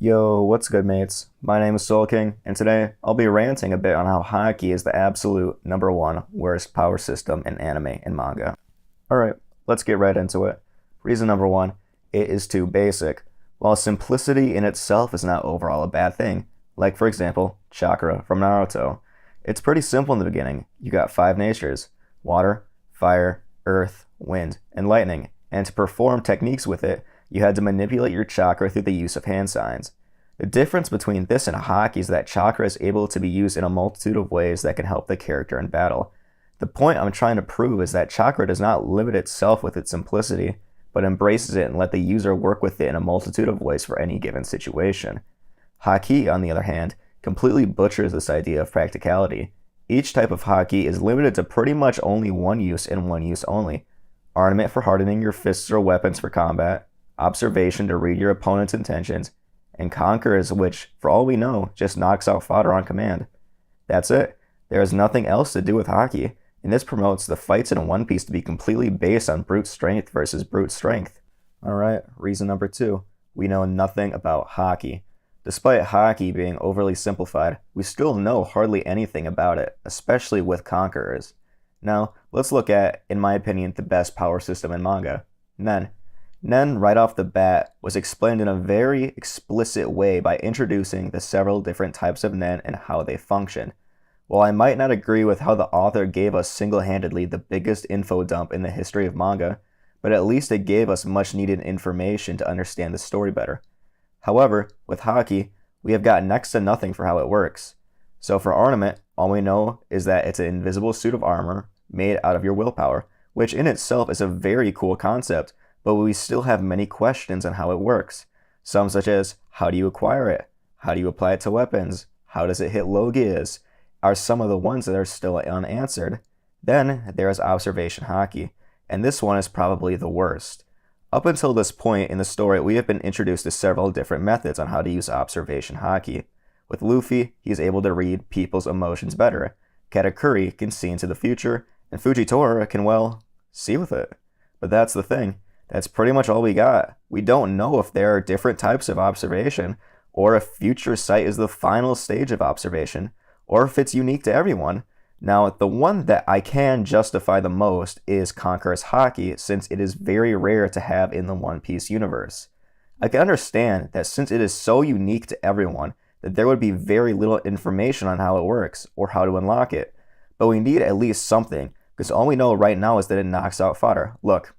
Yo, what's good, mates? My name is Soul King, and today I'll be ranting a bit on how Haki is the absolute number one worst power system in anime and manga. Alright, let's get right into it. Reason number one, it is too basic. While simplicity in itself is not overall a bad thing, like for example, chakra from Naruto. It's pretty simple in the beginning. You got five natures: water, fire, earth, wind, and lightning, and to perform techniques with it, you had to manipulate your chakra through the use of hand signs. The difference between this and Haki is that chakra is able to be used in a multitude of ways that can help the character in battle. The point I'm trying to prove is that chakra does not limit itself with its simplicity, but embraces it and let the user work with it in a multitude of ways for any given situation. Haki, on the other hand, completely butchers this idea of practicality. Each type of Haki is limited to pretty much only one use and one use only. Ornament for hardening your fists or weapons for combat, observation to read your opponent's intentions, and conquers, which, for all we know, just knocks out fodder on command. That's it. There is nothing else to do with Haki, and this promotes the fights in One Piece to be completely based on brute strength versus brute strength. Alright, reason number two. We know nothing about Haki. Despite Haki being overly simplified, we still know hardly anything about it, especially with conquerors. Now, let's look at, in my opinion, the best power system in manga, Nen. Nen, right off the bat, was explained in a very explicit way by introducing the several different types of Nen and how they function. While I might not agree with how the author gave us single-handedly the biggest info dump in the history of manga, but at least it gave us much needed information to understand the story better. However, with Haki, we have got next to nothing for how it works. So for ornament, all we know is that it's an invisible suit of armor made out of your willpower, which in itself is a very cool concept, but we still have many questions on how it works. Some such as, how do you acquire it? How do you apply it to weapons? How does it hit Logias? Are some of the ones that are still unanswered. Then there is observation Haki, and this one is probably the worst. Up until this point in the story, we have been introduced to several different methods on how to use observation Haki. With Luffy, he is able to read people's emotions better. Katakuri can see into the future, and Fujitora can, well, see with it. But that's the thing. That's pretty much all we got. We don't know if there are different types of observation, or if future sight is the final stage of observation, or if it's unique to everyone. Now, the one that I can justify the most is Conqueror's Haki, since it is very rare to have in the One Piece universe. I can understand that since it is so unique to everyone, that there would be very little information on how it works, or how to unlock it. But we need at least something, because all we know right now is that it knocks out fodder. Look,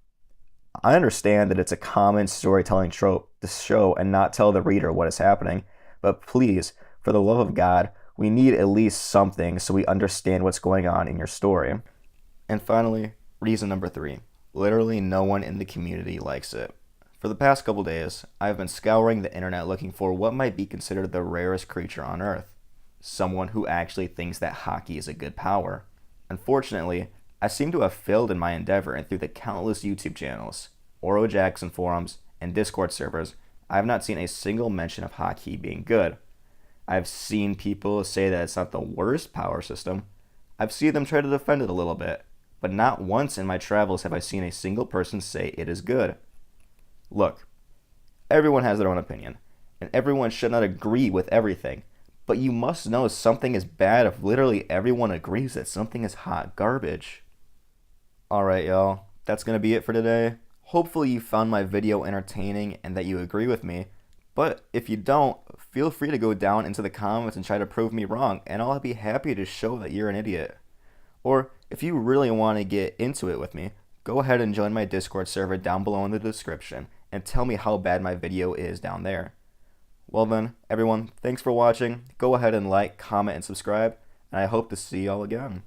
I understand that it's a common storytelling trope to show and not tell the reader what is happening, but please, for the love of God, we need at least something so we understand what's going on in your story. And finally, reason number three. Literally no one in the community likes it. For the past couple days, I've been scouring the internet looking for what might be considered the rarest creature on Earth. Someone who actually thinks that Haki is a good power. Unfortunately, I seem to have failed in my endeavor, and through the countless YouTube channels, Oro Jackson forums, and Discord servers, I have not seen a single mention of Haki being good. I've seen people say that it's not the worst power system. I've seen them try to defend it a little bit, but not once in my travels have I seen a single person say it is good. Look, everyone has their own opinion, and everyone should not agree with everything, but you must know something is bad if literally everyone agrees that something is hot garbage. Alright y'all, that's going to be it for today. Hopefully you found my video entertaining and that you agree with me, but if you don't, feel free to go down into the comments and try to prove me wrong, and I'll be happy to show that you're an idiot. Or, if you really want to get into it with me, go ahead and join my Discord server down below in the description, and tell me how bad my video is down there. Well then, everyone, thanks for watching. Go ahead and like, comment, and subscribe, and I hope to see y'all again.